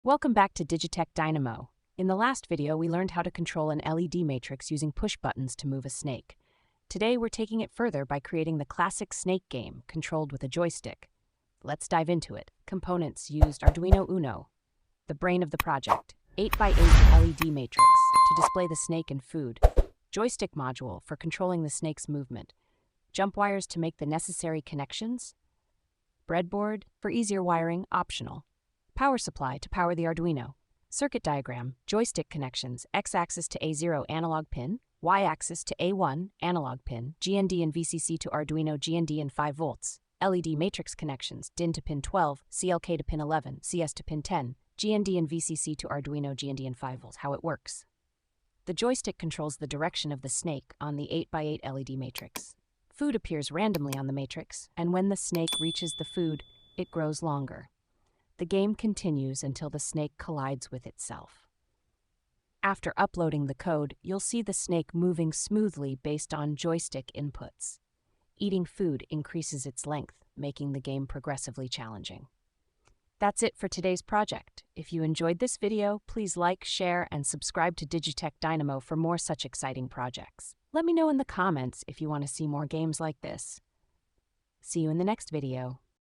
Welcome back to Digitech Dynamo. In the last video, we learned how to control an LED matrix using push buttons to move a snake. Today, we're taking it further by creating the classic snake game, controlled with a joystick. Let's dive into it. Components used: Arduino Uno, the brain of the project, 8x8 LED matrix to display the snake and food, Joystick Module for controlling the snake's movement, jump wires to make the necessary connections, breadboard for easier wiring, optional, power supply to power the Arduino, circuit diagram, joystick connections, X-axis to A0 analog pin, Y-axis to A1 analog pin, GND and VCC to Arduino GND and 5 volts, LED matrix connections, DIN to pin 12, CLK to pin 11, CS to pin 10, GND and VCC to Arduino GND and 5 volts. How it works. The joystick controls the direction of the snake on the 8x8 LED matrix. Food appears randomly on the matrix, and when the snake reaches the food, it grows longer. The game continues until the snake collides with itself. After uploading the code, you'll see the snake moving smoothly based on joystick inputs. Eating food increases its length, making the game progressively challenging. That's it for today's project. If you enjoyed this video, please like, share, and subscribe to Digitech Dynamo for more such exciting projects. Let me know in the comments if you want to see more games like this. See you in the next video.